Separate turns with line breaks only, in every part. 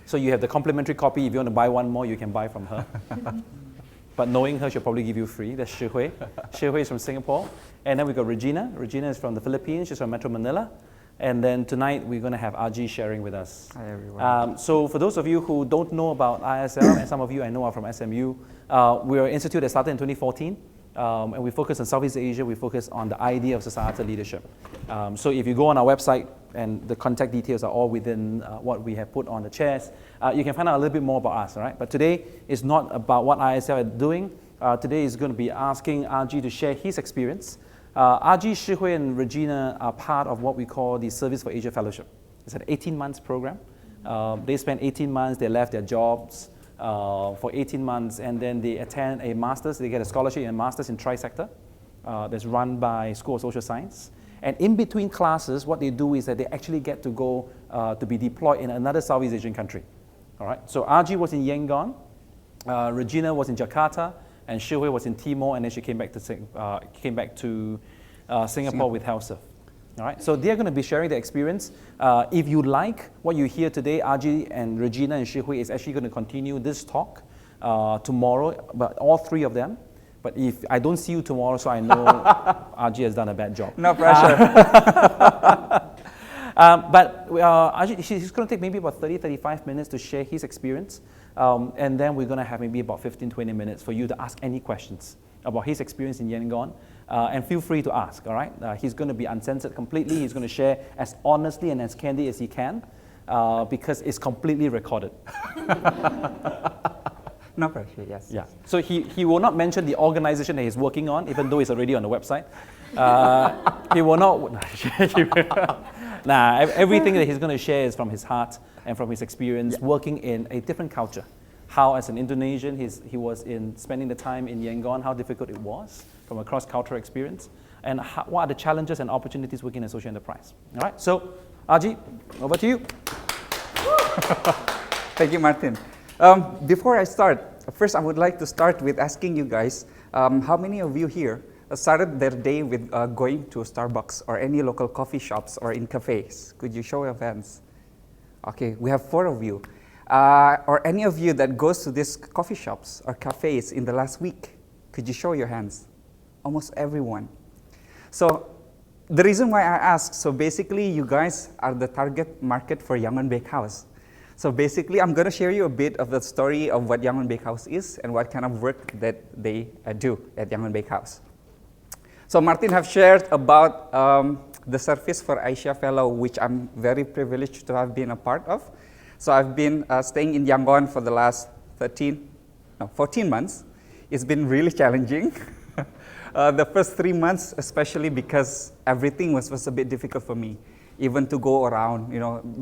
So you have the complimentary copy. If you want to buy one more, you can buy from her. But knowing her, she'll probably give you free. That's Shi Hui. Shi Hui is from Singapore. And then we got Regina. Regina is from the Philippines. She's from Metro Manila. And then tonight, we're going to have Aji sharing with us.
Hi, everyone.
So for those of you who don't know about ISL, and some of you I know are from SMU, we're an institute that started in 2014. And we focus on Southeast Asia. We focus on the idea of societal leadership. So if you go on our website, and the contact details are all within what we have put on the chairs, you can find out a little bit more about us, all right? But today is not about what ISL is doing. Today is going to be asking Aji to share his experience. Aji, Shi Hui, and Regina are part of what we call the Service for Asia Fellowship. It's an 18-month program. They spent 18 months, they left their jobs for 18 months, and then they attend a master's. They get a scholarship and a master's in Tri-Sector that's run by School of Social Science. And in between classes, what they do is that they actually get to go to be deployed in another Southeast Asian country. All right. So Aji was in Yangon, Regina was in Jakarta, and Shi Hui was in Timor, and then she came back to Singapore with HealthServe. All right. So they're going to be sharing their experience. If you like what you hear today, Aji and Regina and Shi Hui is actually going to continue this talk tomorrow, but all three of them. But if I don't see you tomorrow, so I know Aji has done a bad job.
No pressure.
But Aji, he's going to take maybe about 30-35 minutes to share his experience. And then we're going to have maybe about 15-20 minutes for you to ask any questions about his experience in Yangon. And feel free to ask, all right? He's going to be uncensored completely. He's going to share as honestly and as candid as he can because it's completely recorded.
No pressure, yes.
Yeah. So he will not mention the organization that he's working on, even though it's already on the website. He will not. Everything that he's going to share is from his heart and from his experience working in a different culture. How, as an Indonesian, he was spending the time in Yangon, how difficult it was from a cross-cultural experience, and what are the challenges and opportunities working in a social enterprise. All right. So, Aji, over to you.
Thank you, Martin. Before I start, first I would like to start with asking you guys, how many of you here started their day with going to Starbucks or any local coffee shops or in cafes? Could you show your hands? Okay, we have 4 of you. Or any of you that goes to these coffee shops or cafes in the last week? Could you show your hands? Almost everyone. So the reason why I ask, so basically you guys are the target market for Yangon Bakehouse. So basically, I'm going to share you a bit of the story of what Yangon Bakehouse is and what kind of work that they do at Yangon Bakehouse. So Martin have shared about the Service for Asia Fellow, which I'm very privileged to have been a part of. So I've been staying in Yangon for the last 14 months. It's been really challenging. The first 3 months, especially because everything was a bit difficult for me. Even to go around,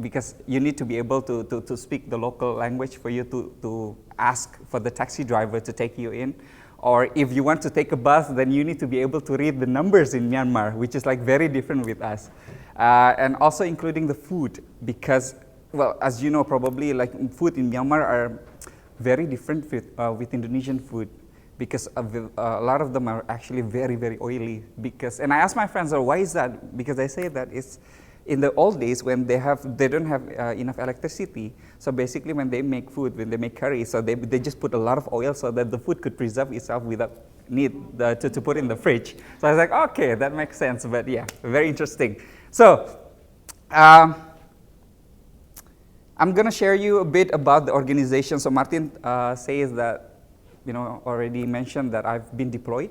because you need to be able to speak the local language for you to ask for the taxi driver to take you in. Or if you want to take a bus, then you need to be able to read the numbers in Myanmar, which is like very different with us. And also including the food, because, well, as you know, probably like food in Myanmar are very different with Indonesian food, because a lot of them are actually very, very oily. And I asked my friends, why is that? Because they say that it's, in the old days, when they don't have enough electricity, so basically when they make food, when they make curry, so they just put a lot of oil so that the food could preserve itself without need to put in the fridge. So I was like, okay, that makes sense, but yeah, very interesting. So I'm going to share you a bit about the organization. So Martin says that, already mentioned that I've been deployed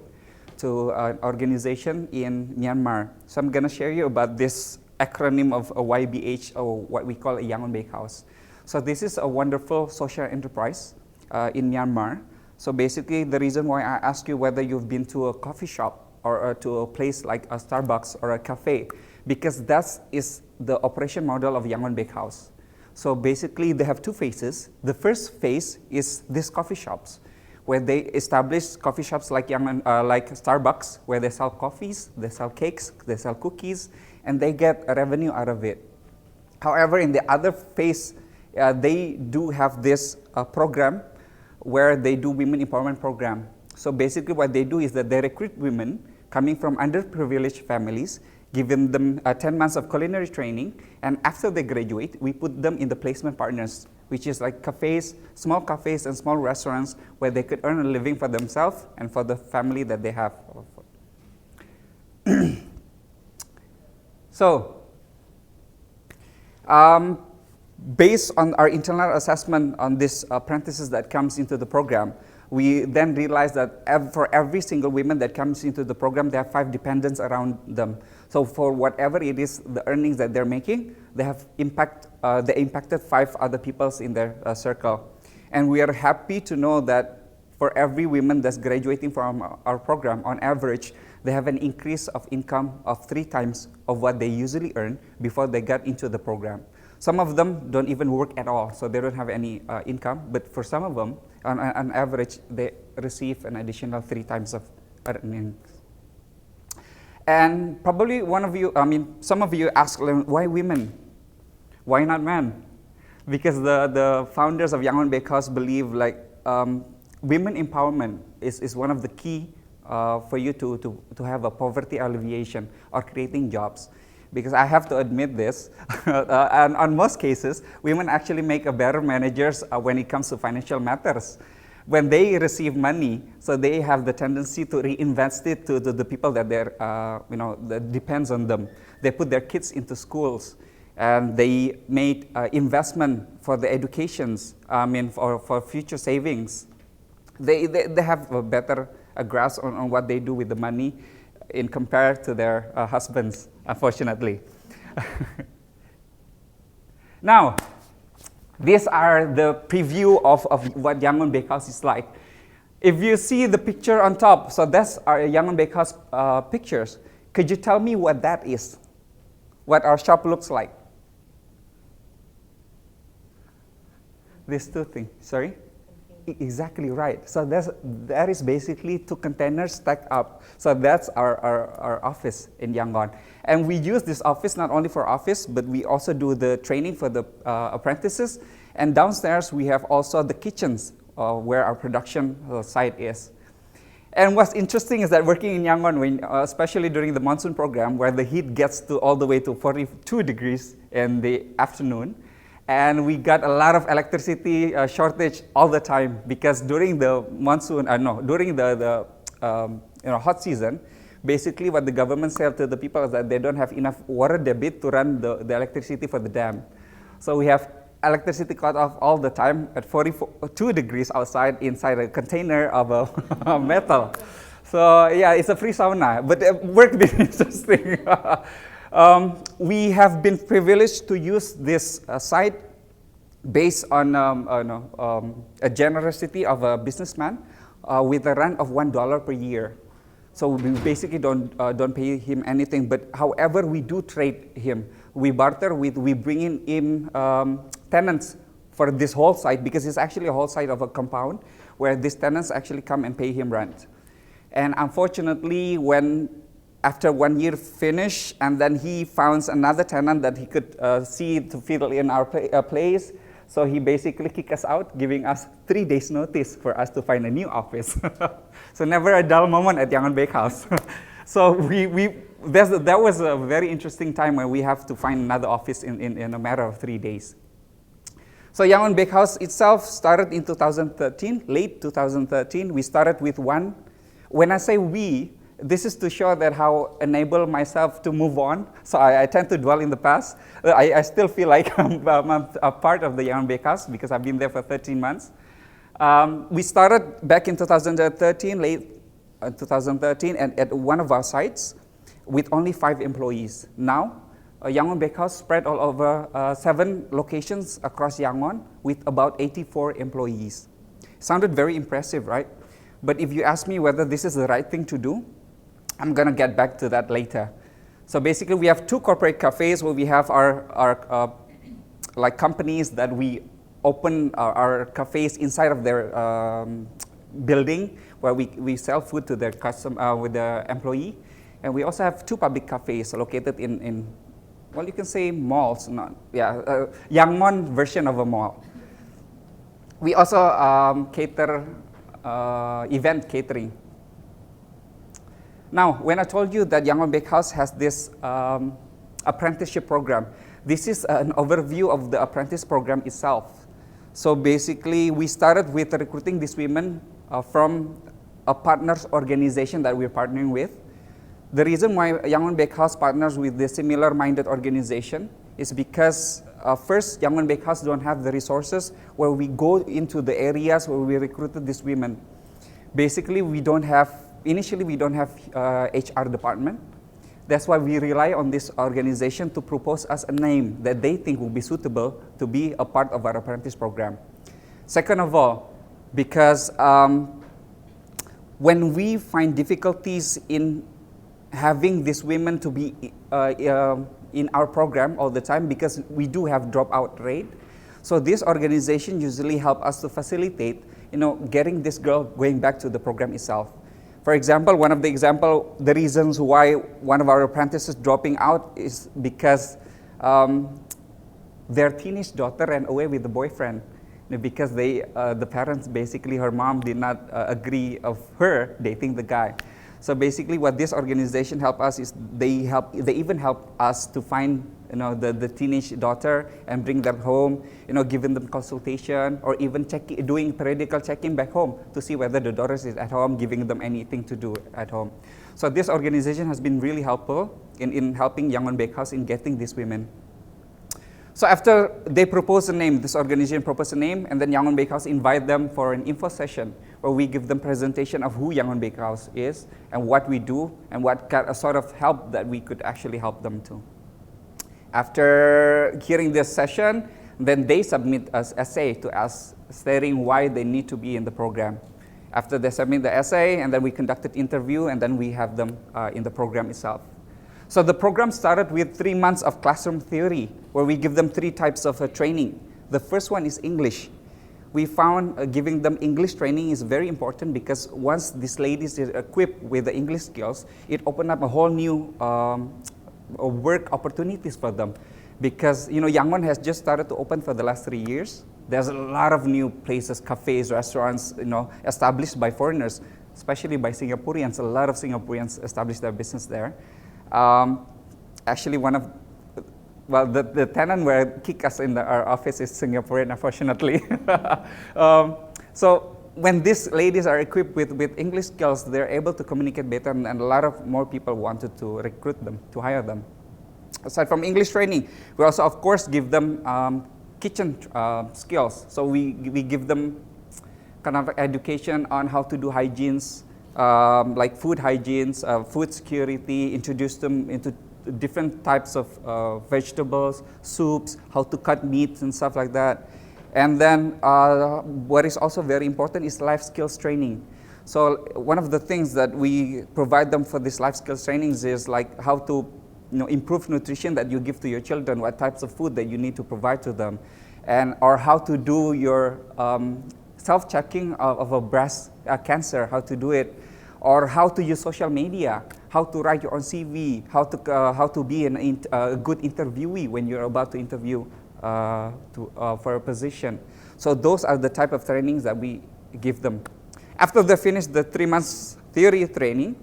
to an organization in Myanmar. So I'm going to share you about this acronym of a YBH, or what we call a Yangon Bakehouse. So this is a wonderful social enterprise in Myanmar. So basically, the reason why I ask you whether you've been to a coffee shop or to a place like a Starbucks or a cafe, because that is the operation model of Yangon Bakehouse. So basically, they have 2 phases. The first phase is these coffee shops, where they establish coffee shops like Starbucks, where they sell coffees, they sell cakes, they sell cookies, and they get a revenue out of it. However, in the other phase, they do have this program where they do women empowerment program. So basically what they do is that they recruit women coming from underprivileged families, giving them 10 months of culinary training, and after they graduate, we put them in the placement partners, which is like cafes, small cafes and small restaurants where they could earn a living for themselves and for the family that they have. So, based on our internal assessment on these apprentices that comes into the program, we then realized that for every single woman that comes into the program, they have 5 dependents around them. So for whatever it is, the earnings that they're making, they impacted 5 other peoples in their circle. And we are happy to know that for every woman that's graduating from our program, on average, they have an increase of income of 3 times of what they usually earn before they got into the program. Some of them don't even work at all, so they don't have any income. But for some of them, on average, they receive an additional 3 times of earnings. And probably some of you ask, why women? Why not men? Because the founders of Yangon Bakehouse believe women empowerment is one of the key for you to have a poverty alleviation or creating jobs. Because I have to admit this, and on most cases, women actually make a better managers when it comes to financial matters. When they receive money, so they have the tendency to reinvest it to the people that that depends on them. They put their kids into schools, and they made investment for the educations, for future savings. They have a better grasp on what they do with the money in compared to their husbands, unfortunately. Now, these are the preview of what Yangon Bakehouse is like. If you see the picture on top, so that's our Yangon Bakehouse pictures. Could you tell me what that is? What our shop looks like? These 2 things, sorry? Exactly right. So that is basically 2 containers stacked up. So that's our office in Yangon. And we use this office not only for office, but we also do the training for the apprentices. And downstairs, we have also the kitchens where our production site is. And what's interesting is that working in Yangon, especially during the monsoon program, where the heat gets to all the way to 42 degrees in the afternoon, and we got a lot of electricity shortage all the time, because during the monsoon, during the hot season, basically what the government said to the people is that they don't have enough water debit to run the electricity for the dam. So we have electricity cut off all the time at 42 degrees outside inside a container of metal. So yeah, it's a free sauna, but it worked really interesting. We have been privileged to use this site based on a generosity of a businessman with a rent of $1 per year. So we basically don't pay him anything, but however we do trade him, we barter with, we bring in tenants for this whole site, because it's actually a whole site of a compound where these tenants actually come and pay him rent. And unfortunately, after 1 year finish, and then he found another tenant that he could see to fill in our place. So he basically kicked us out, giving us 3 days notice for us to find a new office. So never a dull moment at Yangon Bakehouse. So that was a very interesting time when we have to find another office in a matter of 3 days. So Yangon Bakehouse itself started in 2013, late 2013. We started with 1. When I say we, this is to show that how enable myself to move on. So I tend to dwell in the past. I still feel like I'm a part of the Yangon Bakehouse because I've been there for 13 months. We started back in 2013, late 2013, and at one of our sites with only 5 employees. Now, Yangon Bakehouse spread all over 7 locations across Yangon with about 84 employees. Sounded very impressive, right? But if you ask me whether this is the right thing to do, I'm going to get back to that later. So basically, we have 2 corporate cafes where we have our like companies that we open our cafes inside of their building, where we sell food to their with the employee. And we also have 2 public cafes located in well, you can say malls, Yangon version of a mall. We also cater event catering. Now, when I told you that Yangon Bakehouse has this apprenticeship program, this is an overview of the apprentice program itself. So basically, we started with recruiting these women from a partners organization that we're partnering with. The reason why Yangon Bakehouse partners with the similar-minded organization is because first, Yangon Bakehouse don't have the resources where we go into the areas where we recruited these women. Basically, initially we don't have HR department. That's why we rely on this organization to propose us a name that they think will be suitable to be a part of our apprentice program. Second of all, because when we find difficulties in having these women to be in our program all the time, because we do have dropout rate, so this organization usually help us to facilitate, getting this girl going back to the program itself. For example, the reasons why one of our apprentices dropping out is because their teenage daughter ran away with the boyfriend, because the parents, basically her mom did not agree of her dating the guy. So basically what this organization help us is they even help us to find the teenage daughter and bring them home, giving them consultation, or even doing periodical check-in back home to see whether the daughter is at home, giving them anything to do at home. So this organization has been really helpful in helping Yangon Bakehouse in getting these women. So after they propose a name, this organization propose a name, and then Yangon Bakehouse invite them for an info session where we give them presentation of who Yangon Bakehouse is and what we do and what sort of help that we could actually help them to. After hearing this session, then they submit an essay to us stating why they need to be in the program. After they submit the essay, and then we conducted interview, and then we have them in the program itself. So the program started with 3 months of classroom theory, where we give them 3 types of training. The first one is English. We found giving them English training is very important, because once these ladies are equipped with the English skills, it opened up a whole new work opportunities for them. Because Yangon has just started to open for the last 3 years. There's a lot of new places, cafes, restaurants, established by foreigners, especially by Singaporeans. A lot of Singaporeans established their business there. Actually, the tenant where kick us in our office is Singaporean, unfortunately. So when these ladies are equipped with English skills, they're able to communicate better, and a lot of more people wanted to recruit them, to hire them. Aside from English training, we also, of course, give them kitchen skills. So we give them kind of education on how to do hygienes, like food hygienes, food security, introduce them into different types of vegetables, soups, how to cut meats and stuff like that. And then what is also very important is life skills training. So one of the things that we provide them for this life skills trainings is like how to improve nutrition that you give to your children, what types of food that you need to provide to them, and or how to do your self-checking of a breast cancer, how to do it, or how to use social media, how to write your own CV, how to be a good interviewee when you're about to interview for a position. So those are the type of trainings that we give them. After they finish the 3 months theory training,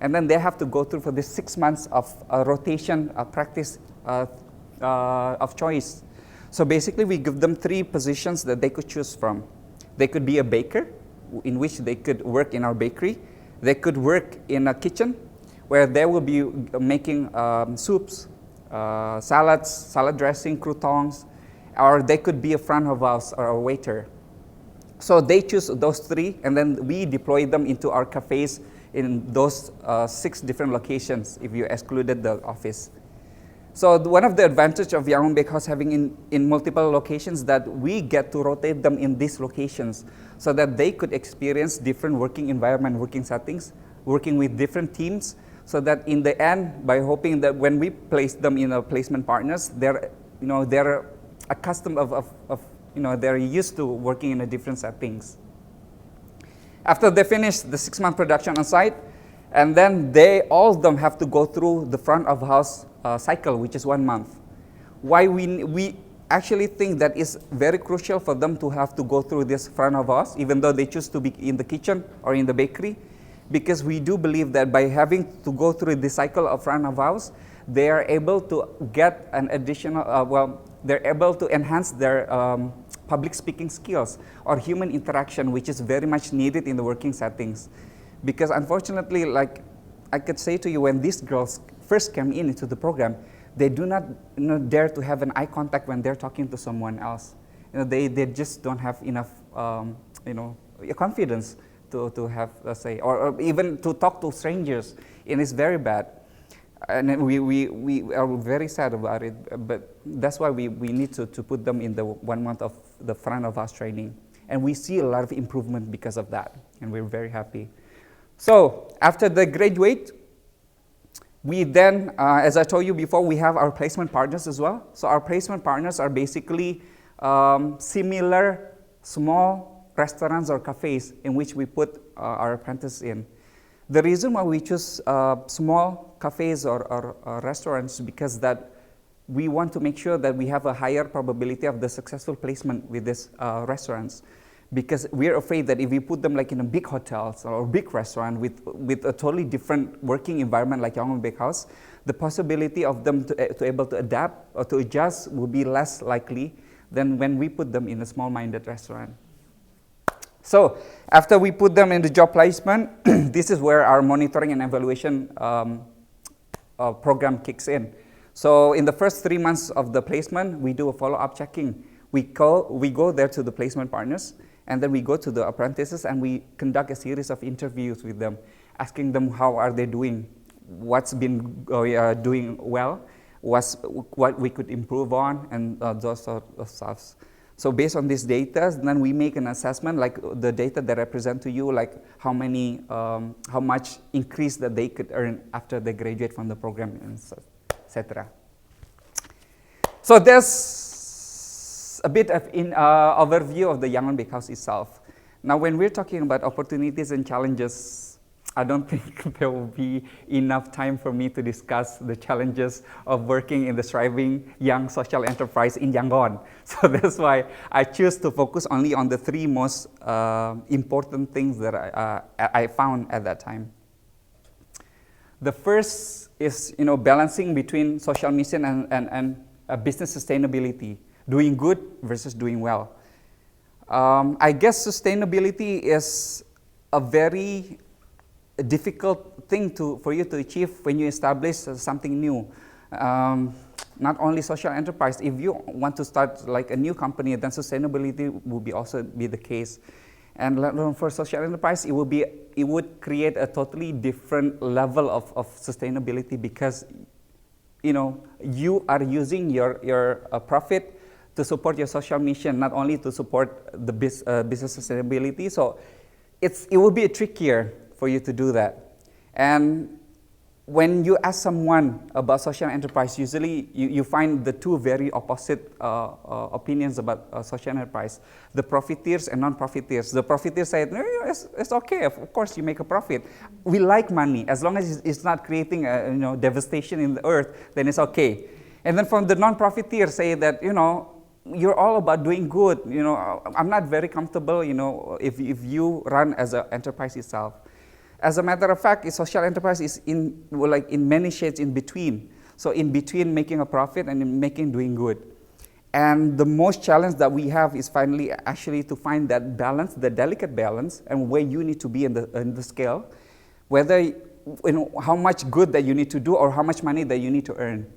and then they have to go through for the 6 months of rotation practice of choice. So basically, we give them 3 positions that they could choose from. They could be a baker, in which they could work in our bakery. They could work in a kitchen, where they will be making soups, salads, salad dressing, croutons, or they could be a front of house or a waiter. So they choose those 3, and then we deploy them into our cafes in those 6 different locations, if you excluded the office. So one of the advantages of Yangon Bakehouse having in multiple locations, that we get to rotate them in these locations so that they could experience different working environment, working settings, working with different teams, so that in the end, by hoping that when we place them in a placement partners, they're accustomed they're used to working in a different settings. After they finish the 6-month production on site, and then all of them have to go through the front of house cycle, which is 1 month. Why we actually think that is very crucial for them to have to go through this front of house, even though they choose to be in the kitchen or in the bakery, because we do believe that by having to go through this cycle of front of house, they are able to get an additional, they're able to enhance their public speaking skills or human interaction, which is very much needed in the working settings. Because unfortunately, like I could say to you, when these girls first came into the program, they do not dare to have an eye contact when they're talking to someone else. They just don't have enough confidence to have, let's say, or even to talk to strangers, and it's very bad. And we are very sad about it, but that's why we need to put them in the 1 month of the front of house training. And we see a lot of improvement because of that, and we're very happy. So after they graduate, we then, as I told you before, we have our placement partners as well. So our placement partners are basically similar small restaurants or cafes in which we put our apprentices in. The reason why we choose small cafes or restaurants is because that we want to make sure that we have a higher probability of the successful placement with these restaurants. Because we're afraid that if we put them like in a big hotels or big restaurant with a totally different working environment like Yangon Bakehouse, the possibility of them to able to adapt or to adjust will be less likely than when we put them in a small-minded restaurant. So after we put them in the job placement, this is where our monitoring and evaluation program kicks in. So in the first 3 months of the placement, we do a follow-up checking. We go there to the placement partners, and then we go to the apprentices and we conduct a series of interviews with them, asking them how are they doing, what's been doing well, what we could improve on, and those sort of stuff. So based on this data, then we make an assessment, like the data that I present to you, like how much increase that they could earn after they graduate from the program, etc. So there's a bit of overview of the Yangon Bakehouse itself. Now, when we're talking about opportunities and challenges, I don't think there will be enough time for me to discuss the challenges of working in the thriving young social enterprise in Yangon. So that's why I choose to focus only on the 3 most important things that I found at that time. The first is balancing between social mission and business sustainability. Doing good versus doing well. I guess sustainability is a very difficult thing for you to achieve when you establish something new. Not only social enterprise, if you want to start like a new company, then sustainability will also be the case. And for social enterprise, it would create a totally different level of sustainability, because you are using your profit to support your social mission, not only to support the business sustainability. So it will be trickier for you to do that. And when you ask someone about social enterprise, usually you find the two very opposite opinions about social enterprise: the profiteers and non-profiteers. The profiteers say, no, it's okay, of course you make a profit. We like money, as long as it's not creating devastation in the earth, then it's okay. And then from the non-profiteers say that, you're all about doing good. I'm not very comfortable, if you run as an enterprise itself. As a matter of fact, a social enterprise is in many shades in between. So in between making a profit and in doing good. And the most challenge that we have is finally actually to find that balance, the delicate balance, and where you need to be in the scale, whether how much good that you need to do or how much money that you need to earn.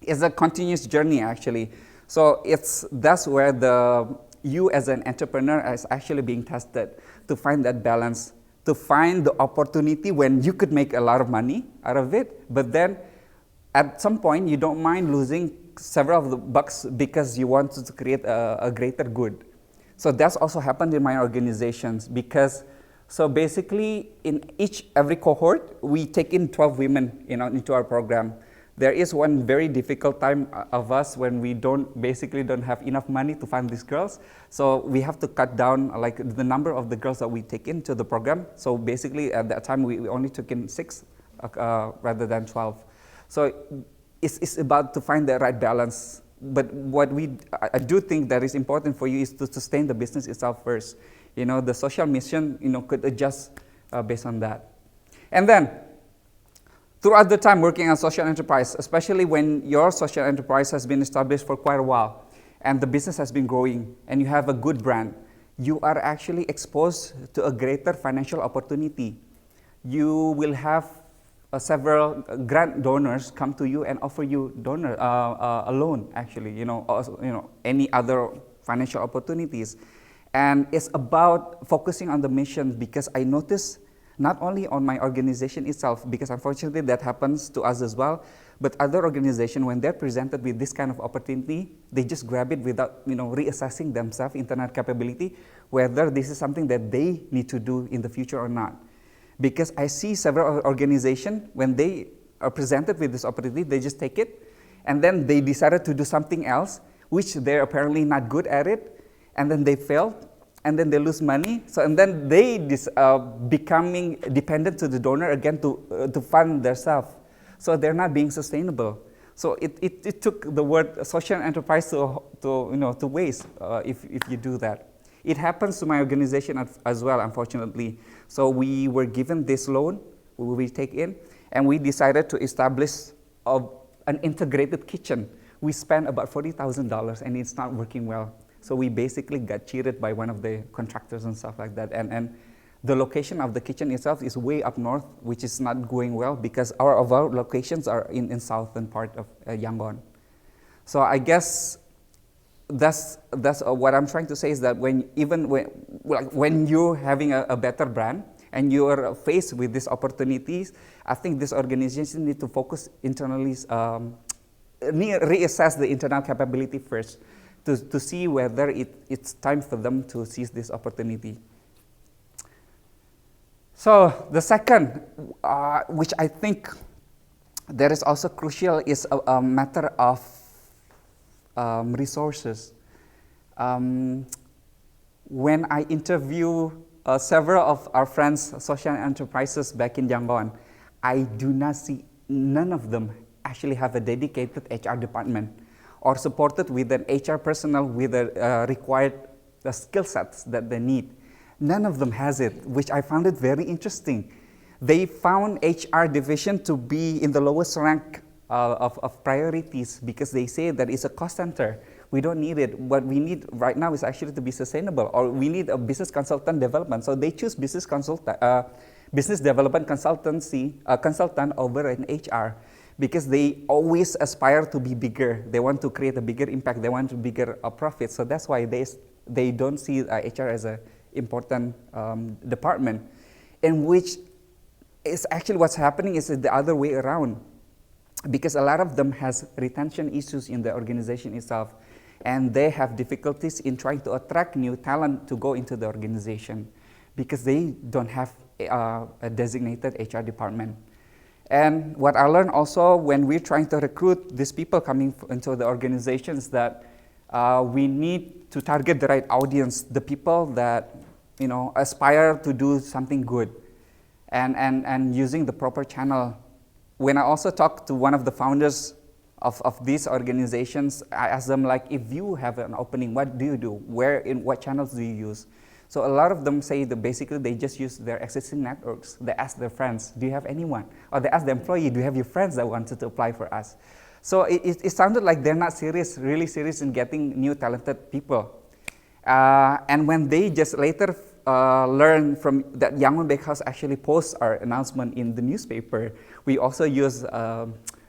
It's a continuous journey, actually. So that's where you as an entrepreneur is actually being tested, to find that balance, to find the opportunity when you could make a lot of money out of it, but then at some point you don't mind losing several of the bucks because you want to create a greater good. So that's also happened in my organizations, because so basically in every cohort we take in 12 women into our program. There is one very difficult time of us when we don't have enough money to fund these girls. So we have to cut down like the number of the girls that we take into the program. So basically at that time we only took in 6 rather than 12. So it's about to find the right balance. But what I do think that is important for you is to sustain the business itself first. The social mission could adjust based on that. And then, throughout the time working on social enterprise, especially when your social enterprise has been established for quite a while, and the business has been growing, and you have a good brand, you are actually exposed to a greater financial opportunity. You will have several grant donors come to you and offer you a loan, actually, any other financial opportunities. And it's about focusing on the mission, because I notice not only on my organization itself, because unfortunately that happens to us as well, but other organizations, when they're presented with this kind of opportunity, they just grab it without reassessing themselves, internal capability, whether this is something that they need to do in the future or not. Because I see several organizations, when they are presented with this opportunity, they just take it, and then they decided to do something else, which they're apparently not good at it, and then they fail, and then they lose money. So, and then they becoming dependent to the donor again to fund themselves. So they're not being sustainable. So it took the word social enterprise to waste if you do that. It happens to my organization as well, unfortunately. So we were given this loan, we take in, and we decided to establish an integrated kitchen. We spent about $40,000, and it's not working well. So we basically got cheated by one of the contractors and stuff like that. And the location of the kitchen itself is way up north, which is not going well, because our locations are in southern part of Yangon. So I guess that's what I'm trying to say, is that when you're having a better brand and you're faced with these opportunities, I think this organization need to focus internally, reassess the internal capability first to see whether it's time for them to seize this opportunity. So the second, which I think that is also crucial, is a matter of resources. When I interview several of our friends, social enterprises back in Yangon, I do not see, none of them actually have a dedicated HR department or supported with an HR personnel with the required skill sets that they need. None of them has it, which I found it very interesting. They found HR division to be in the lowest rank of priorities, because they say that it's a cost center. We don't need it. What we need right now is actually to be sustainable, or we need a business consultant development. So they choose business development consultant over an HR, because they always aspire to be bigger. They want to create a bigger impact. They want a bigger profit. So that's why they don't see HR as an important department, in which is actually what's happening is the other way around, because a lot of them has retention issues in the organization itself, and they have difficulties in trying to attract new talent to go into the organization, because they don't have a designated HR department. And what I learned also when we're trying to recruit these people coming into the organization is that we need to target the right audience, the people that aspire to do something good, and using the proper channel. When I also talked to one of the founders of these organizations, I asked them, like, if you have an opening, what do you do? What channels do you use? So a lot of them say that basically they just use their existing networks. They ask their friends, do you have anyone? Or they ask the employee, do you have your friends that wanted to apply for us? So it sounded like they're not really serious in getting new talented people. And when they just later learned from that Yangon Bakehouse actually posts our announcement in the newspaper, we also use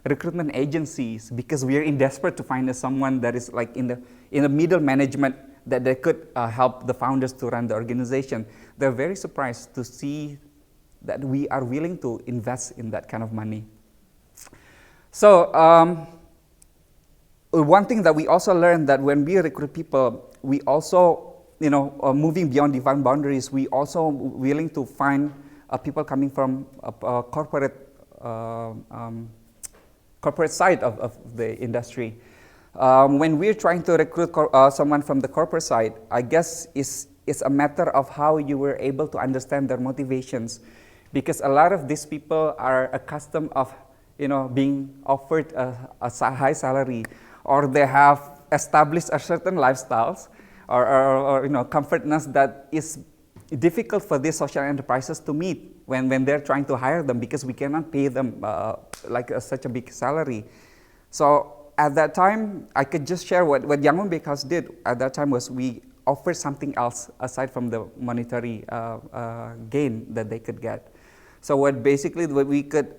recruitment agencies, because we are in desperate to find someone that is like in the middle management, that they could help the founders to run the organization. They're very surprised to see that we are willing to invest in that kind of money. So one thing that we also learned, that when we recruit people, we also, moving beyond divine boundaries, we also willing to find people coming from a corporate side of the industry. When we're trying to recruit someone from the corporate side, I guess it's a matter of how you were able to understand their motivations, because a lot of these people are accustomed of being offered a high salary, or they have established a certain lifestyles or comfortness that is difficult for these social enterprises to meet. when they're trying to hire them because we cannot pay them such a big salary. So at that time, I could just share what Yangon Bakehouse did at that time was we offered something else aside from the monetary gain that they could get. So what we could,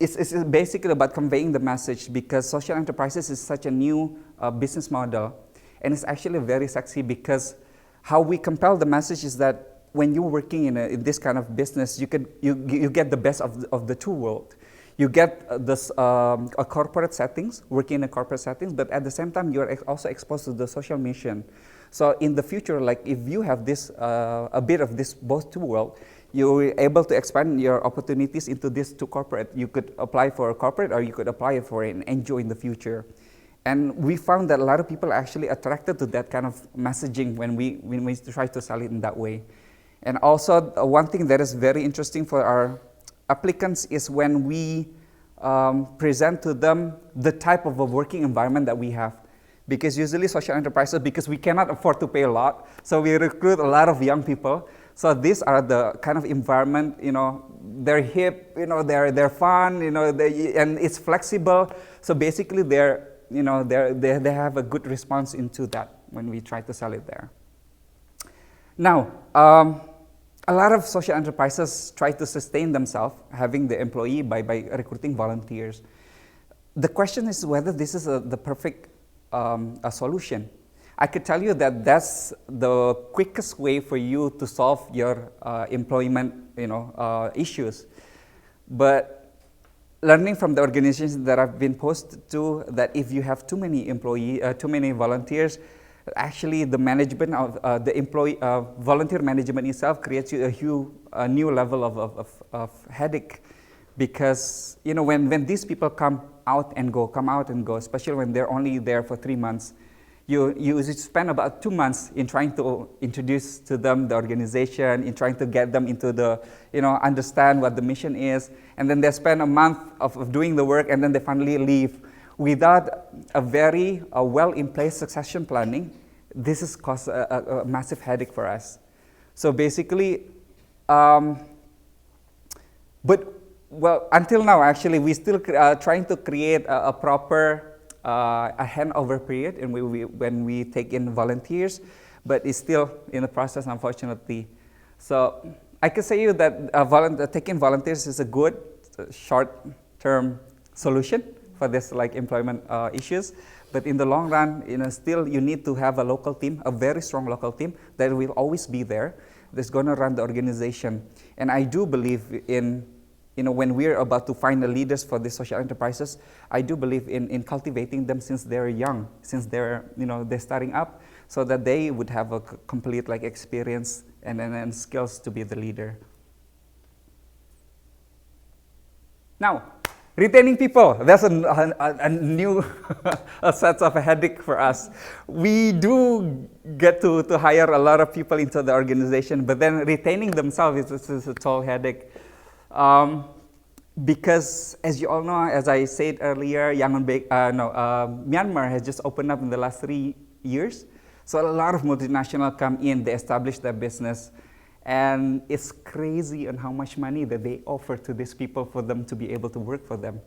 it's basically about conveying the message because social enterprises is such a new business model, and it's actually very sexy because how we compel the message is that when you're working in this kind of business, you get the best of the two worlds. You get this a corporate settings, working in a corporate settings, but at the same time, you're also exposed to the social mission. So in the future, like if you have this a bit of this both two worlds, you're able to expand your opportunities into these two corporate. You could apply for a corporate or you could apply for an NGO in the future. And we found that a lot of people are actually attracted to that kind of messaging when we try to sell it in that way. And also one thing that is very interesting for our applicants is when we present to them the type of a working environment that we have. Because usually social enterprises, because we cannot afford to pay a lot, so we recruit a lot of young people. So these are the kind of environment, they're hip, they're fun, and it's flexible. So basically they have a good response into that when we try to sell it there. Now, a lot of social enterprises try to sustain themselves, having the employee by recruiting volunteers. The question is whether this is the perfect a solution. I could tell you that that's the quickest way for you to solve your employment, issues. But learning from the organizations that I've been posted to, that if you have too many volunteers, actually the management of the employee volunteer management itself creates you a new level of headache, because when these people come out and go, especially when they're only there for 3 months, you spend about 2 months in trying to introduce to them the organization, in trying to get them into the, understand what the mission is, and then they spend a month of doing the work, and then they finally leave without a very well in place succession planning. This has caused a massive headache for us. So basically, until now, actually, we still trying to create a proper a handover period, and when we take in volunteers, but it's still in the process, unfortunately. So I can say you that taking volunteers is a good short-term solution for this employment issues. But in the long run, still you need to have a local team, a very strong local team that will always be there, that's going to run the organization. And I do believe in, when we're about to find the leaders for the social enterprises, I do believe in cultivating them since they're young, since they're starting up, so that they would have a complete experience and skills to be the leader. Now, retaining people, that's a new set of a headache for us. We do get to hire a lot of people into the organization, but then retaining themselves is a tall headache. Because as you all know, as I said earlier, Myanmar has just opened up in the last 3 years. So a lot of multinationals come in, they establish their business, and it's crazy on how much money that they offer to these people for them to be able to work for them.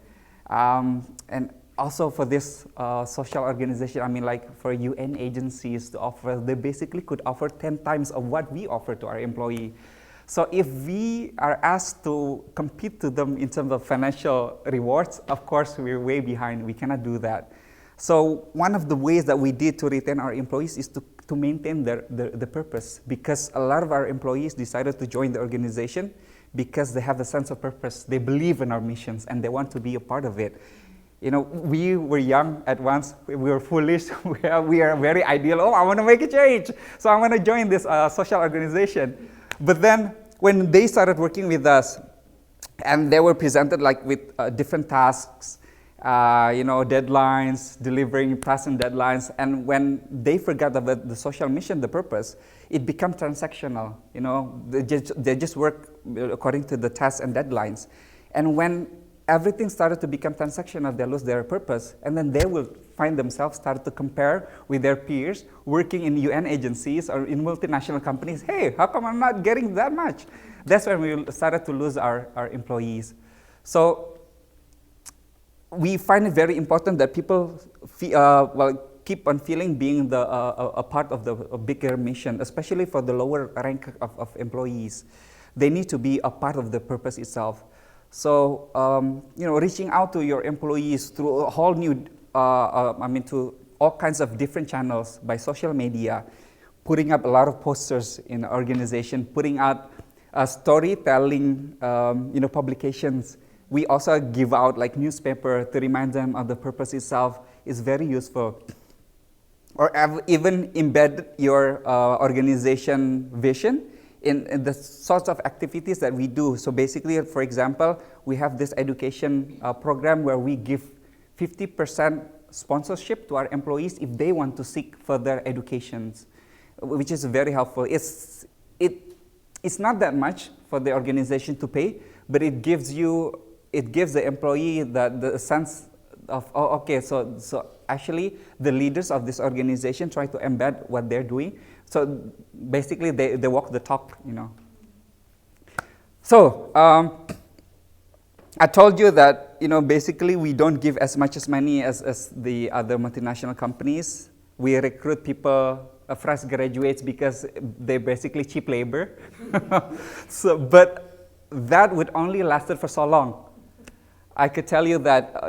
And also for this social organization, for UN agencies to offer, they basically could offer 10 times of what we offer to our employee. So if we are asked to compete to them in terms of financial rewards, of course we're way behind, we cannot do that. So one of the ways that we did to retain our employees is to maintain the purpose, because a lot of our employees decided to join the organization because they have a sense of purpose. They believe in our missions and they want to be a part of it. We were young at once, we were foolish, we are very ideal. I want to make a change, so I want to join this social organization. But then when they started working with us and they were presented with different tasks, deadlines, delivering present deadlines, and when they forgot about the social mission, the purpose, it became transactional. They just work according to the tasks and deadlines. And when everything started to become transactional, they lose their purpose, and then they will find themselves, start to compare with their peers working in UN agencies or in multinational companies. Hey, how come I'm not getting that much? That's when we started to lose our employees. So we find it very important that people keep on feeling being a part of the bigger mission, especially for the lower rank of employees. They need to be a part of the purpose itself. So, reaching out to your employees through a whole new, to all kinds of different channels by social media, putting up a lot of posters in the organization, putting out storytelling, publications. We also give out like newspaper to remind them of the purpose itself is very useful. Or even embed your organization vision in the sorts of activities that we do. So basically, for example, we have this education program where we give 50% sponsorship to our employees if they want to seek further educations, which is very helpful. It's not that much for the organization to pay, but it gives the employee the sense of, oh, okay, so actually the leaders of this organization try to embed what they're doing. So basically they walk the talk, So I told you that, basically we don't give as much as money as the other multinational companies. We recruit people, fresh graduates, because they're basically cheap labor. But that would only lasted for so long. I could tell you that,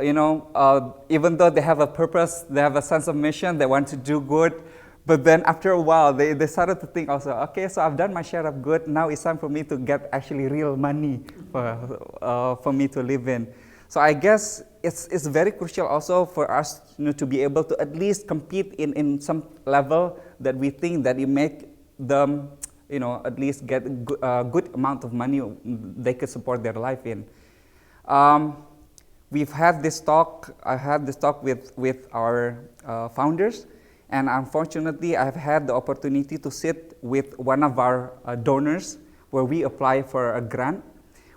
even though they have a purpose, they have a sense of mission, they want to do good, but then after a while, they started to think also, okay, so I've done my share of good, now it's time for me to get actually real money for me to live in. So I guess it's very crucial also for us to be able to at least compete in some level that we think that it make them, at least get a good amount of money they could support their life in. We've had this talk, I had this talk with our founders, and unfortunately I've had the opportunity to sit with one of our donors where we apply for a grant,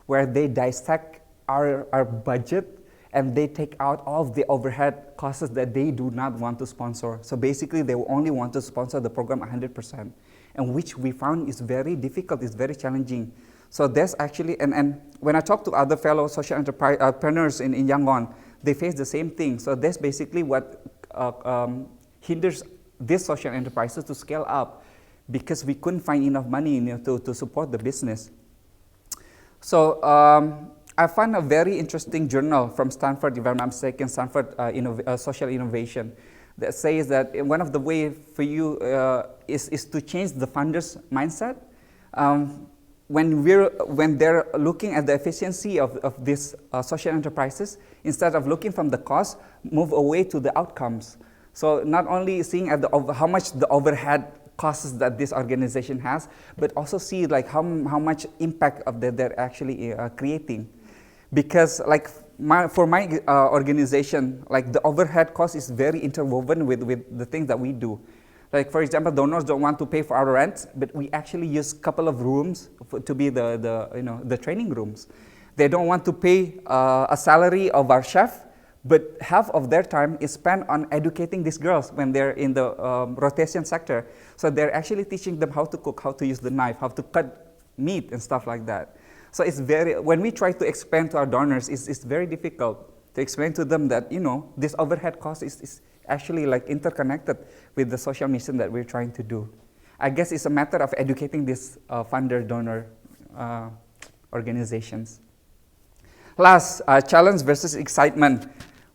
where they dissect our budget and they take out all of the overhead costs that they do not want to sponsor. So basically they only want to sponsor the program 100%, and which we found is very difficult, it's very challenging. So there's actually, and when I talk to other fellow social entrepreneurs in Yangon, they face the same thing. So that's basically what hinders these social enterprises to scale up, because we couldn't find enough money to support the business. So I found a very interesting journal from Stanford, if I'm not mistaken, Stanford Social Innovation, that says that one of the ways for you is to change the funders' mindset. When they're looking at the efficiency of these social enterprises, instead of looking from the cost, move away to the outcomes. So not only seeing at how much the overhead costs that this organization has, but also see like how much impact of that they're actually creating. Because like for my organization, like the overhead cost is very interwoven with the things that we do. Like for example, donors don't want to pay for our rent, but we actually use a couple of rooms to be the training rooms. They don't want to pay a salary of our chef, but half of their time is spent on educating these girls when they're in the rotation sector. So they're actually teaching them how to cook, how to use the knife, how to cut meat and stuff like that. So it's when we try to explain to our donors, it's very difficult to explain to them that, this overhead cost is actually like interconnected with the social mission that we're trying to do. I guess it's a matter of educating these funder donor organizations. Last, challenge versus excitement.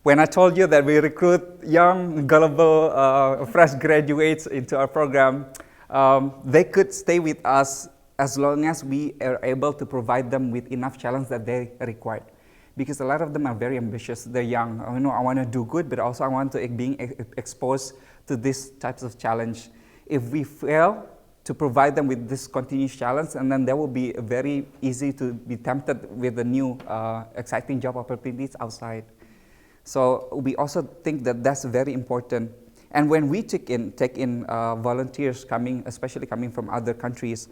When I told you that we recruit young, gullible, fresh graduates into our program, they could stay with us as long as we are able to provide them with enough challenge that they require. Because a lot of them are very ambitious. They're young. I want to do good, but also I want to being exposed to these types of challenge. If we fail to provide them with this continuous challenge, and then they will be very easy to be tempted with the new exciting job opportunities outside. So we also think that that's very important. And when we take in volunteers especially coming from other countries,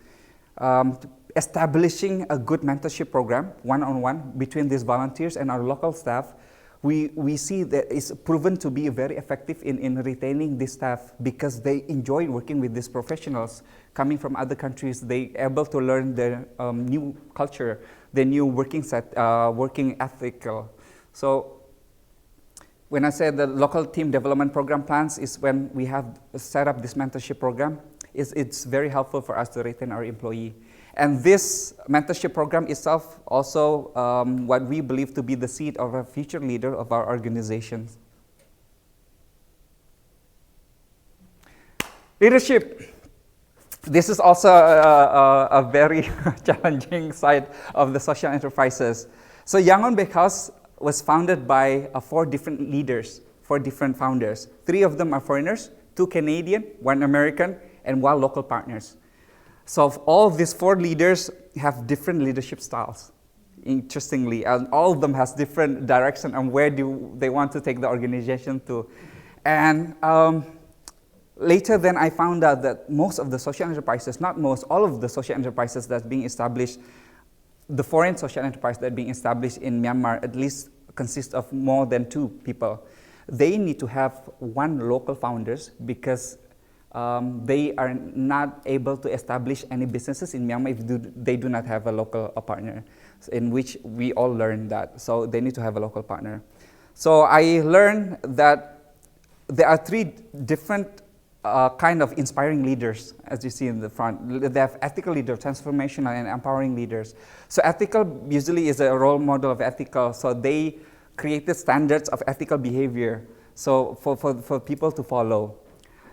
establishing a good mentorship program, one-on-one, between these volunteers and our local staff we see that it's proven to be very effective in retaining this staff because they enjoy working with these professionals coming from other countries. They able to learn their new culture, their new working working ethical. So when I say the local team development program plans is when we have set up this mentorship program, it's very helpful for us to retain our employee. And this mentorship program itself also what we believe to be the seed of a future leader of our organizations. Leadership. This is also a very challenging side of the social enterprises. So Yangon Bakehouse was founded by 4 different leaders, 4 different founders. 3 of them are foreigners, 2 Canadian, 1 American, and 1 local partners. So all these 4 leaders have different leadership styles, interestingly, and all of them has different direction on where do they want to take the organization to. And later then I found out that most of the social enterprises, not most, all of the social enterprises that's being established, the foreign social enterprise that being established in Myanmar at least consists of more than 2 people. They need to have 1 local founders because they are not able to establish any businesses in Myanmar if they do not have a local partner, in which we all learn that. So they need to have a local partner. So I learned that there are 3 different kind of inspiring leaders, as you see in the front. They have ethical leaders, transformational and empowering leaders. So ethical usually is a role model of ethical. So they created standards of ethical behavior so for people to follow.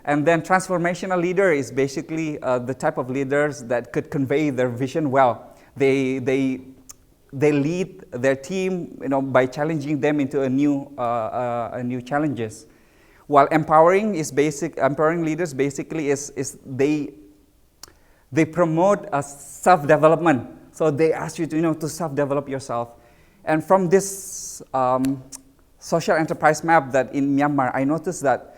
And then transformational leader is basically the type of leaders that could convey their vision well. They lead their team, by challenging them into a new challenges. While empowering leaders basically is they promote self-development. So they ask you to self-develop yourself. And from this social enterprise map that in Myanmar, I noticed that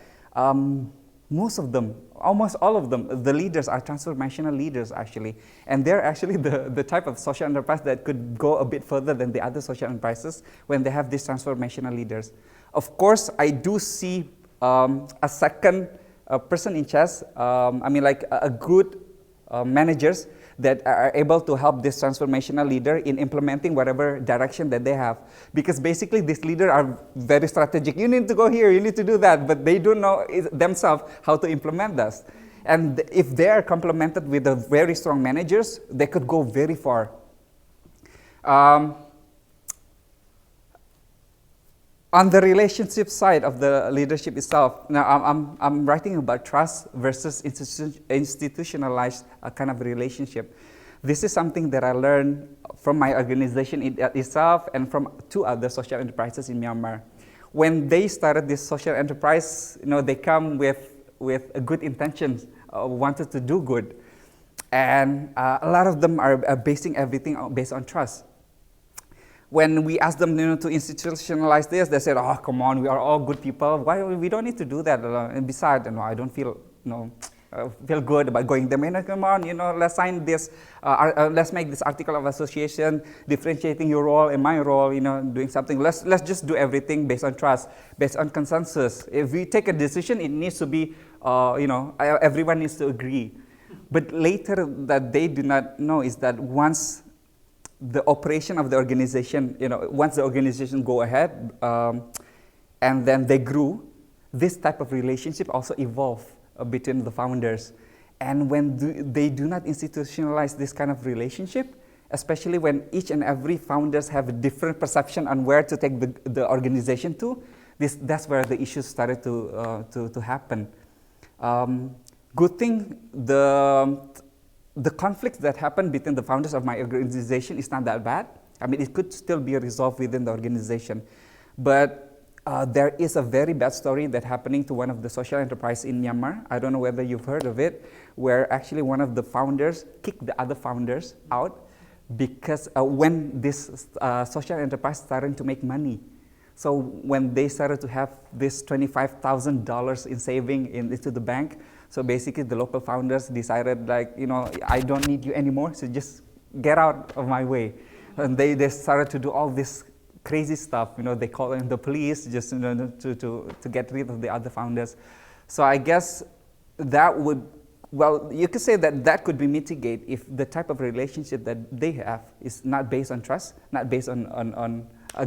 most of them, almost all of them, the leaders are transformational leaders actually. And they're actually the type of social enterprise that could go a bit further than the other social enterprises when they have these transformational leaders. Of course, I do see a second person in charge, a good managers that are able to help this transformational leader in implementing whatever direction that they have. Because basically these leaders are very strategic. You need to go here, you need to do that, but they don't know themselves how to implement this. And if they are complemented with a very strong managers, they could go very far. On the relationship side of the leadership itself, now I'm writing about trust versus institutionalized kind of relationship. This is something that I learned from my organization itself and from 2 other social enterprises in Myanmar. When they started this social enterprise, they come with a good intentions, wanted to do good. And a lot of them are basing everything based on trust. When we asked them to institutionalize this, they said, "Oh, come on, we are all good people. Why we don't need to do that?" And besides, I don't feel feel good about going there. Come on, let's sign this. Let's make this article of association, differentiating your role and my role. Doing something. Let's just do everything based on trust, based on consensus. If we take a decision, it needs to be, everyone needs to agree. But later, that they do not know is that once the operation of the organization, once the organization go ahead and then they grew, this type of relationship also evolved between the founders. And when they do not institutionalize this kind of relationship, especially when each and every founders have a different perception on where to take the organization to, that's where the issues started to happen. Good thing, the conflicts that happen between the founders of my organization is not that bad. It could still be resolved within the organization. But there is a very bad story that happening to one of the social enterprise in Myanmar. I don't know whether you've heard of it, where actually one of the founders kicked the other founders out because when this social enterprise started to make money. So when they started to have this $25,000 in saving into the bank, so basically the local founders decided I don't need you anymore, so just get out of my way. And they started to do all this crazy stuff. They call in the police just to get rid of the other founders. So I guess that would, well, you could say that could be mitigated if the type of relationship that they have is not based on trust, not based on a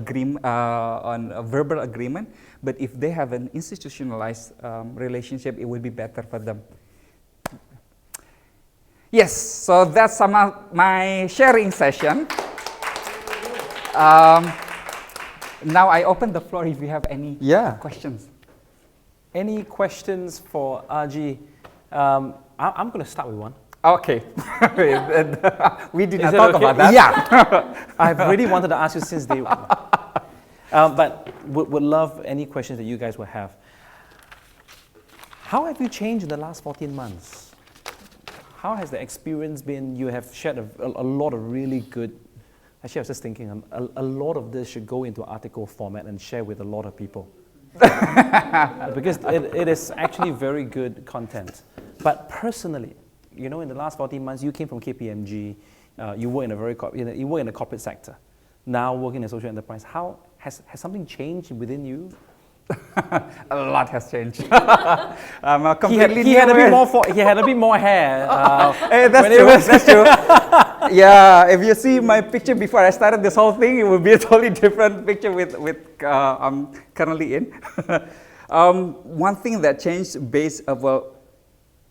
verbal agreement, but if they have an institutionalized relationship, it would be better for them. Yes, so that's some of my sharing session. Now I open the floor if you have any questions.
Any questions for RG? I'm going to start with one.
Okay. We did not talk about that.
Yeah. I've really wanted to ask you since day one. But would love any questions that you guys will have. How have you changed in the last 14 months? How has the experience been? You have shared a lot of really good, actually I was just thinking, a lot of this should go into article format and share with a lot of people. Because it is actually very good content. But personally, in the last 14 months, you came from KPMG, you work in a corporate sector, now working in a social enterprise. How has something changed within you?
A lot has changed.
He had a bit more hair.
Hey, that's true. Yeah, if you see my picture before I started this whole thing, it would be a totally different picture with I'm currently in. One thing that changed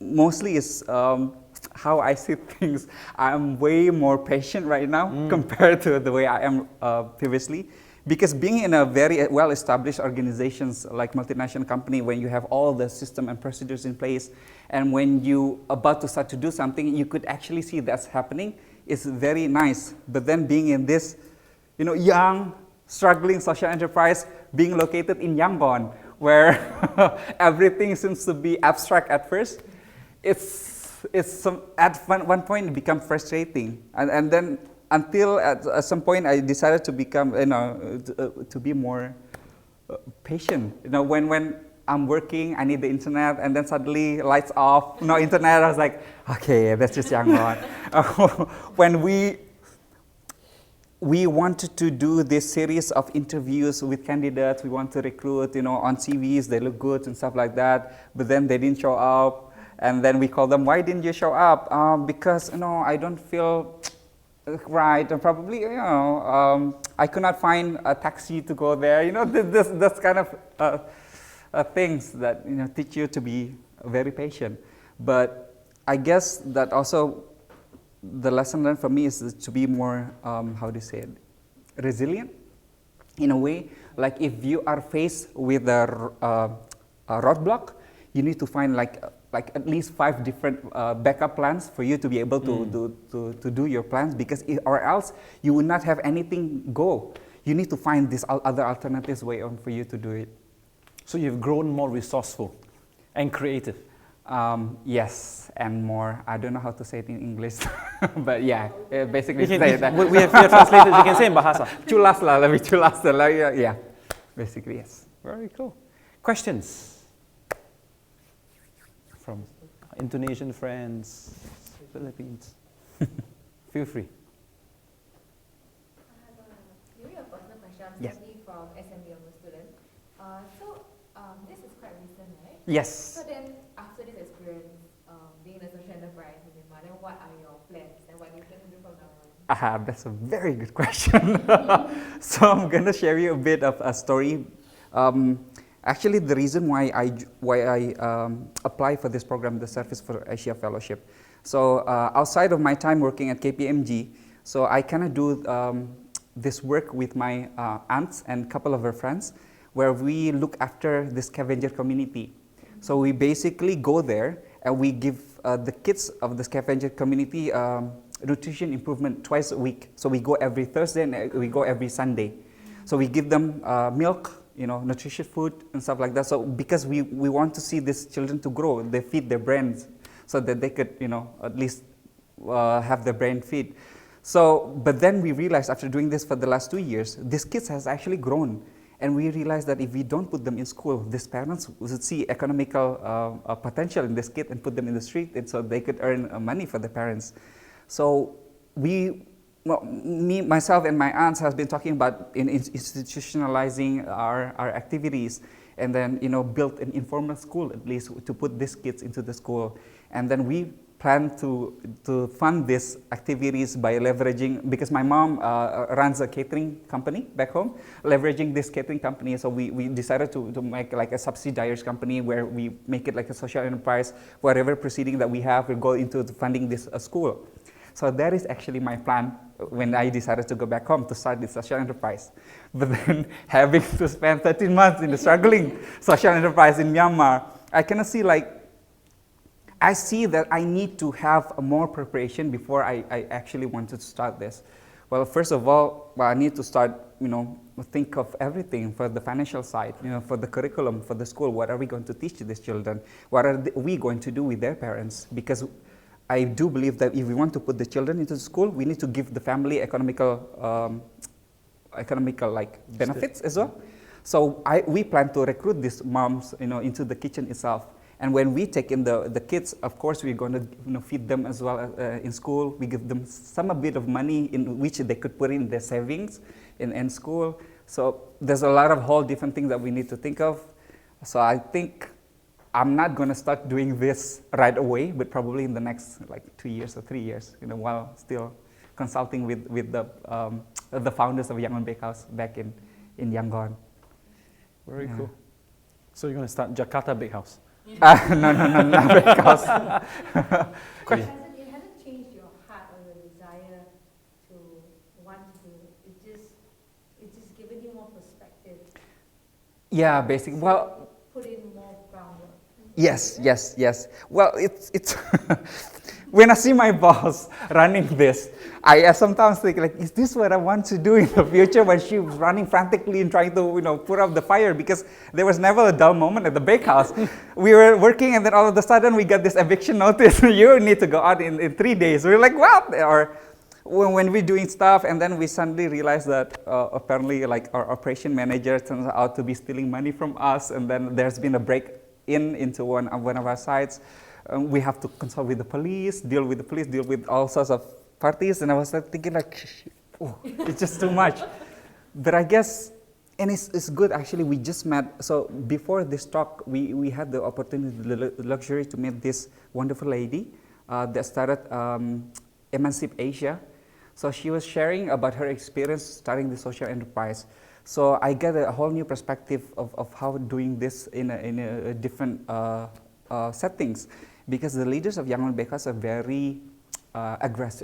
mostly is how I see things. I'm way more patient right now compared to the way I am previously. Because being in a very well-established organizations like multinational company, when you have all the system and procedures in place, and when you about to start to do something, you could actually see that's happening, it's very nice. But then being in this, young, struggling social enterprise, being located in Yangon, where everything seems to be abstract at first, at one point it becomes frustrating, and then until at some point I decided to become, to be more patient. When I'm working, I need the internet, and then suddenly lights off, no internet. I was like, okay, that's just Yangon. When we wanted to do this series of interviews with candidates, we want to recruit, on CVs, they look good and stuff like that, but then they didn't show up. And then we call them, why didn't you show up? Because, I don't feel right, and probably, I could not find a taxi to go there. This kind of things that, teach you to be very patient. But I guess that also the lesson learned for me is to be more, resilient in a way. Like if you are faced with a roadblock, you need to find like at least 5 different backup plans for you to be able to do your plans, because or else you will not have anything go. You need to find this other alternatives way on for you to do it.
So you've grown more resourceful and creative.
Yes, and more. I don't know how to say it in English, but yeah, basically
say
that.
We have translators. You can say in Bahasa.
Culas lah, lebih culas lah. Yeah, basically yes.
Very cool. Questions from Indonesian friends, Philippines. Feel free.
I have maybe a personal question. I'm
Yes.
studying from SMU, I'm a student. This is quite recent, right?
Yes.
So then, after this experience, being in a social enterprise in Myanmar, then what are your plans and what do you plan to do from now on?
That's a very good question. So I'm gonna share you a bit of a story. Actually, the reason why I applied for this program, the Service for Asia Fellowship. So outside of my time working at KPMG, so I kind of do this work with my aunts and a couple of her friends, where we look after the scavenger community. So we basically go there and we give the kids of the scavenger community nutrition improvement twice a week. So we go every Thursday and we go every Sunday. So we give them milk, nutritious food and stuff like that. So because we want to see these children to grow, they feed their brains so that they could, at least have their brain feed. So, but then we realized after doing this for the last 2 years, these kids has actually grown. And we realized that if we don't put them in school, these parents would see economical potential in this kid and put them in the street, and so they could earn money for the parents. So we well, me, myself, and my aunts has been talking about institutionalizing our activities, and then built an informal school at least to put these kids into the school, and then we plan to fund these activities by leveraging, because my mom runs a catering company back home, leveraging this catering company. So we decided to make like a subsidized company where we make it like a social enterprise. Whatever proceeding that we have will go into funding this school. So that is actually my plan when I decided to go back home to start this social enterprise. But then having to spend 13 months in the struggling social enterprise in Myanmar, I kind of see I see that I need to have more preparation before I actually wanted to start this. Well, first of all, I need to start, think of everything for the financial side, for the curriculum, for the school. What are we going to teach these children? What are we going to do with their parents? Because I do believe that if we want to put the children into the school, we need to give the family economical benefits as well. So we plan to recruit these moms, into the kitchen itself. And when we take in the kids, of course, we're going to feed them as well in school. We give them a bit of money in which they could put in their savings in school. So there's a lot of whole different things that we need to think of. So I think I'm not going to start doing this right away, but probably in the next 2 years or 3 years, while still consulting with the founders of Yangon Bakehouse back in Yangon.
Very cool. So you're going to start Jakarta Bakehouse?
No, Bakehouse.
It hasn't changed your heart or your desire to want to do it. It's just given you more perspective.
Yeah, basically. Well,
put in more groundwork.
Yes. Well, it's when I see my boss running this, I sometimes think is this what I want to do in the future? When she was running frantically and trying to put out the fire, because there was never a dull moment at the bakehouse. We were working, and then all of a sudden we got this eviction notice. You need to go out in 3 days. We were like, what? Or when we're doing stuff, and then we suddenly realized that apparently our operation manager turns out to be stealing money from us, and then there's been a break into one of our sites. We have to consult with the police, deal with all sorts of parties, and I was thinking it's just too much. But I guess, and it's good actually, we just met, so before this talk, we had the opportunity, the luxury to meet this wonderful lady that started Emancip Asia. So she was sharing about her experience starting the social enterprise. So I get a whole new perspective of how doing this in a different settings, because the leaders of Yangon Bakehouse are very ambitious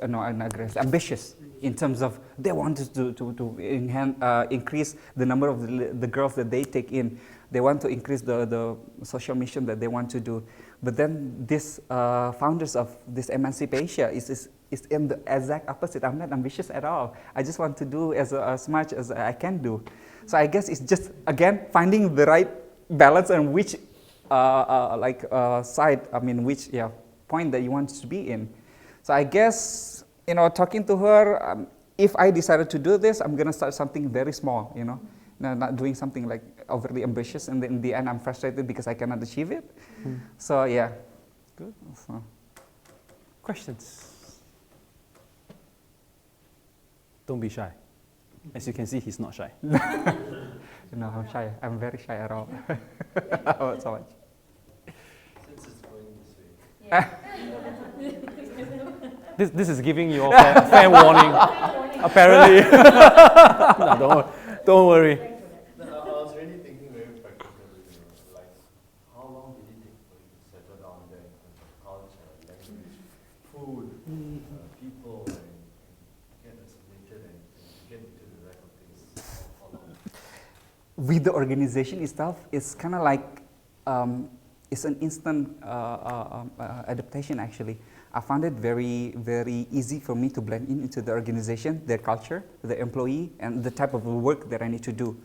in terms of they want to increase the number of the girls that they take in. They want to increase the social mission that they want to do. But then this founders of this Emancip Asia is in the exact opposite. I'm not ambitious at all. I just want to do as much as I can do. So I guess it's just, again, finding the right balance and which side, which point that you want to be in. So I guess, talking to her, if I decided to do this, I'm going to start something very small, not doing something overly ambitious, and in the end I'm frustrated because I cannot achieve it. So yeah. Good. So.
Questions? Don't be shy. As you can see, he's not shy.
No, I'm shy. I'm very shy at all. So much.
Since it's going this way.
This is giving you a fair warning, apparently. No, don't worry.
No, I was really thinking very practically, how long did it take for you to settle down there in terms of culture, language, food, people, and get assimilated and get into the rest of things? How long?
With the organization itself, it's kind of it's an instant adaptation actually. I found it very, very easy for me to blend into the organization, their culture, the employee, and the type of work that I need to do.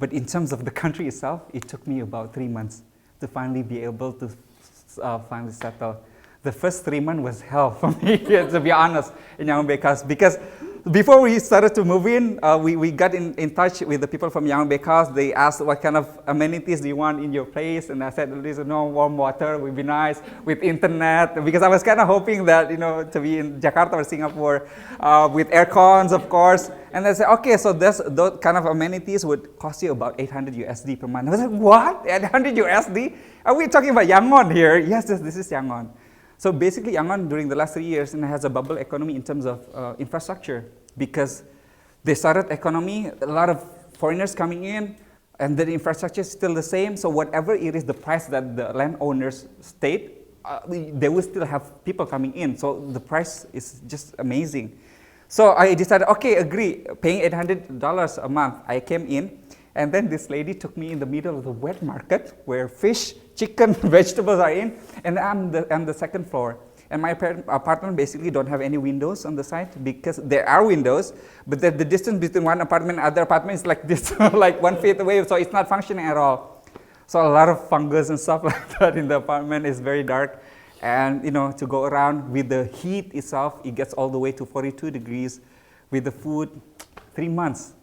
But in terms of the country itself, it took me about 3 months to finally be able to finally settle. The first 3 months was hell for me, to be honest, in Yangon Bakehouse, because before we started to move in, we got in touch with the people from Yangon Bakehouse. They asked what kind of amenities do you want in your place, and I said, there's no warm water would be nice, with internet, because I was kind of hoping that, to be in Jakarta or Singapore, with air cons, of course. And they said, okay, so those kind of amenities would cost you about 800 USD per month. I was like, what? 800 USD? Are we talking about Yangon here? Yes, this is Yangon. So basically, Yangon during the last 3 years has a bubble economy in terms of infrastructure, because they started economy, a lot of foreigners coming in, and the infrastructure is still the same. So whatever it is, the price that the landowners state, they will still have people coming in. So the price is just amazing. So I decided, okay, agree, paying $800 a month. I came in, and then this lady took me in the middle of the wet market where fish, chicken, vegetables are in, and I'm the second floor. And my apartment basically don't have any windows on the side, because there are windows, but the distance between one apartment and other apartment is like this, like 1 feet away, so it's not functioning at all. So a lot of fungus and stuff like that in the apartment. Is very dark. And to go around with the heat itself, it gets all the way to 42 degrees. With the food, 3 months.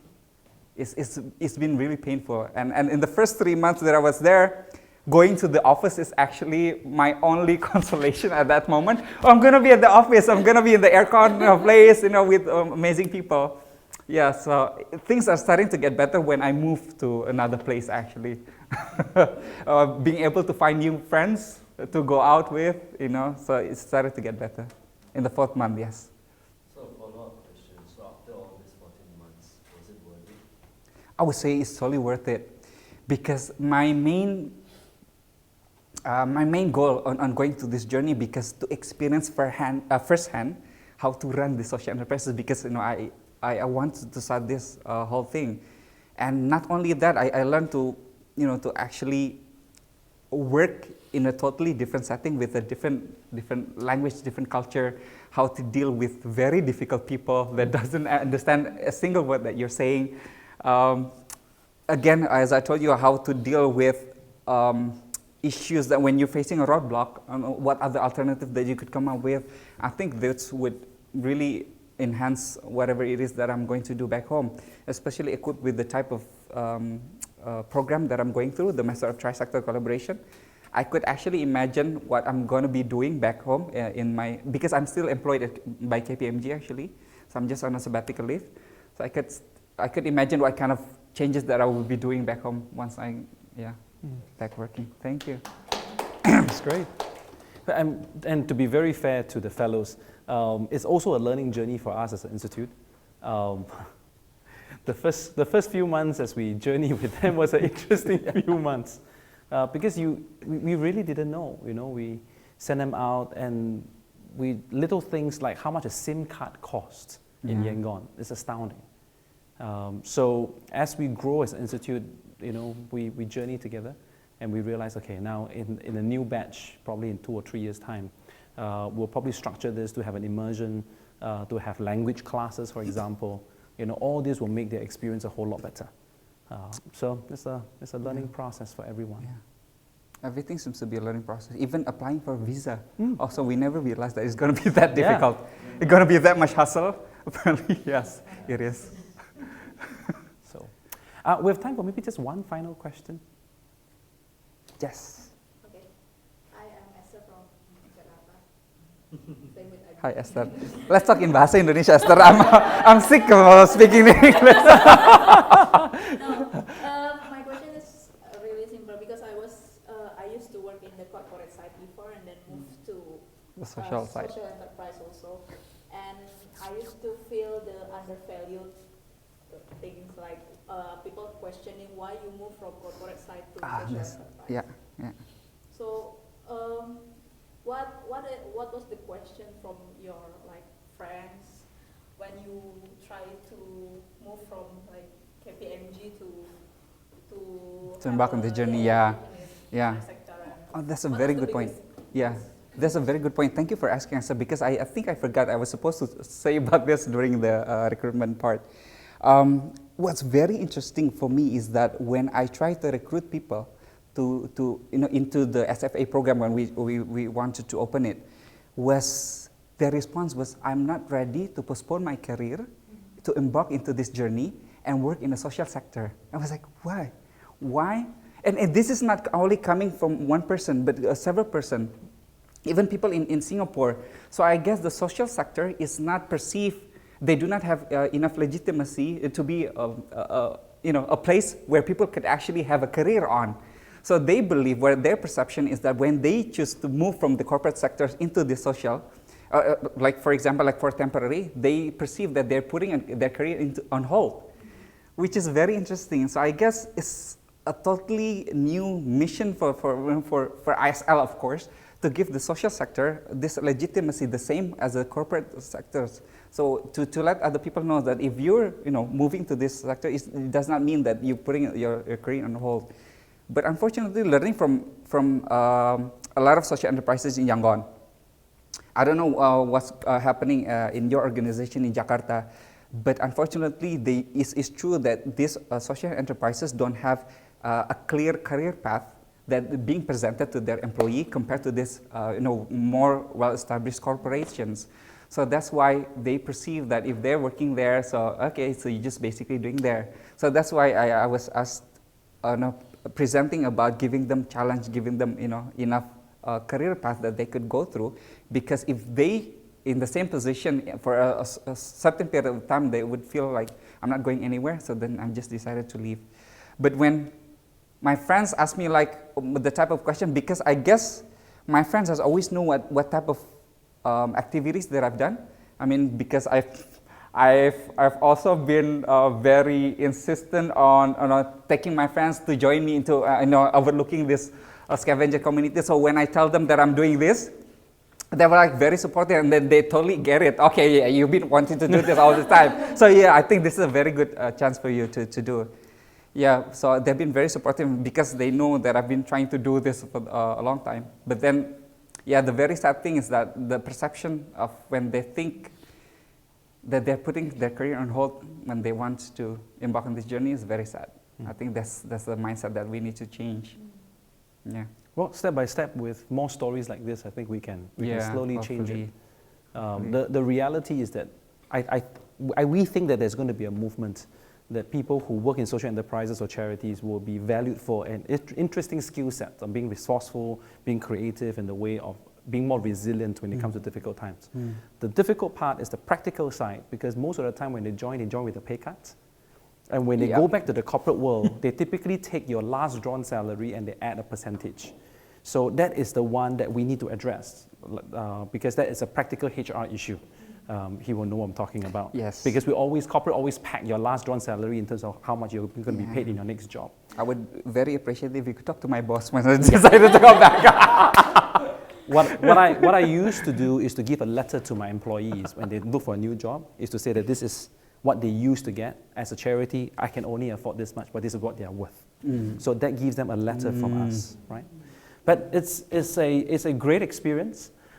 It's been really painful. And in the first 3 months that I was there, going to the office is actually my only consolation at that moment. Oh, I'm gonna be at the office. I'm gonna be in the aircon place, with amazing people. Yeah, so things are starting to get better when I move to another place. Actually, being able to find new friends to go out with, so it started to get better in the 4th month. Yes.
So follow-up question. So after all these 14 months, was it worth it?
I would say it's totally worth it, because my main goal on going through this journey, because to experience firsthand how to run the social enterprises, because I wanted to start this whole thing. And not only that, I learned to actually work in a totally different setting with a different language, different culture, how to deal with very difficult people that doesn't understand a single word that you're saying. Again, as I told you, how to deal with issues that when you're facing a roadblock, what other alternative that you could come up with. I think this would really enhance whatever it is that I'm going to do back home, especially equipped with the type of program that I'm going through, the Master of Tri-Sector Collaboration. I could actually imagine what I'm going to be doing back home because I'm still employed by KPMG actually, so I'm just on a sabbatical leave. So I could imagine what kind of changes that I will be doing back home once back working. Thank you.
That's great. And to be very fair to the fellows, it's also a learning journey for us as an institute. The first few months as we journey with them was an interesting few months, because we really didn't know. We sent them out, and little things like how much a SIM card costs in Yangon is astounding. So as we grow as an institute, we journey together, and we realize, okay, now in a new batch, probably in 2 or 3 years' time, we'll probably structure this to have an immersion, to have language classes, for example. All this will make their experience a whole lot better. So it's a learning process for everyone.
Yeah. Everything seems to be a learning process. Even applying for a visa. Also, we never realized that it's going to be that difficult. It's going to be that much hassle. Apparently, yes, it is.
So, we have time for maybe just one final question.
Yes.
Okay. I am Esther from Jakarta. Same with
Hi Esther. Let's talk in bahasa Indonesia, Esther. I'm sick of speaking in English.
My question is really simple, because I used to work in the corporate side before, and then moved to
The social side.
social enterprise also, and I used to feel the undervalued things, like people questioning why you move from corporate side to social enterprise.
Yeah.
So, what was the question from your friends when you try to move from KPMG to
embark on the journey? Yeah. Oh, that's a very good point. Yeah, that's a very good point. Thank you for asking, Esther, because I think I forgot. I was supposed to say about this during the recruitment part. What's very interesting for me is that when I try to recruit people into the SFA program when we wanted to open it, was their response was, I'm not ready to postpone my career, to embark into this journey and work in the social sector. I was like, why? Why? And this is not only coming from one person, but several persons, even people in Singapore. So I guess the social sector is not perceived, they do not have enough legitimacy to be a place where people could actually have a career on. So they believe, where their perception is that when they choose to move from the corporate sectors into the social, like for example, like for temporary, they perceive that they're putting their career on hold, which is very interesting. So I guess it's a totally new mission for ISL, of course, to give the social sector this legitimacy, the same as the corporate sectors. So to let other people know that if you're moving to this sector, it does not mean that you're putting your career on hold. But unfortunately, learning from a lot of social enterprises in Yangon, I don't know what's happening in your organization in Jakarta, but unfortunately, it's true that these social enterprises don't have a clear career path that being presented to their employee compared to this, more well-established corporations. So that's why they perceive that if they're working there, so you're just basically doing there. So that's why I was asked, presenting about giving them challenge, giving them enough career path that they could go through, because if they in the same position for a certain period of time, they would feel like I'm not going anywhere, so then I just decided to leave. But when my friends ask me like the type of question, because I guess my friends has always known what type of activities that I've done. I mean, because I've also been very insistent on taking my friends to join me into overlooking this scavenger community. So when I tell them that I'm doing this, they were like very supportive, and then they totally get it. Okay, yeah, you've been wanting to do this all the time. So yeah, I think this is a very good chance for you to do. Yeah, so they've been very supportive because they know that I've been trying to do this for a long time. But then, yeah, the very sad thing is that the perception of when they think that they're putting their career on hold when they want to embark on this journey is very sad. I think that's the mindset that we need to change. Yeah.
Well, step by step, with more stories like this, I think we can slowly change it. The reality is that we think that there's going to be a movement that people who work in social enterprises or charities will be valued for an interesting skill set of being resourceful, being creative, in the way of being more resilient when it comes to difficult times. The difficult part is the practical side, because most of the time when they join with a pay cut. And when they go back to the corporate world, they typically take your last drawn salary and they add a percentage. So that is the one that we need to address, because that is a practical HR issue. He will know what I'm talking about.
Yes.
Because corporate always pack your last drawn salary in terms of how much you're going to be paid in your next job.
I would very appreciate if you could talk to my boss when I decided to come back.
What I used to do is to give a letter to my employees when they look for a new job, is to say that this is what they used to get. As a charity, I can only afford this much, but this is what they are worth. So that gives them a letter from us, right? But it's a great experience.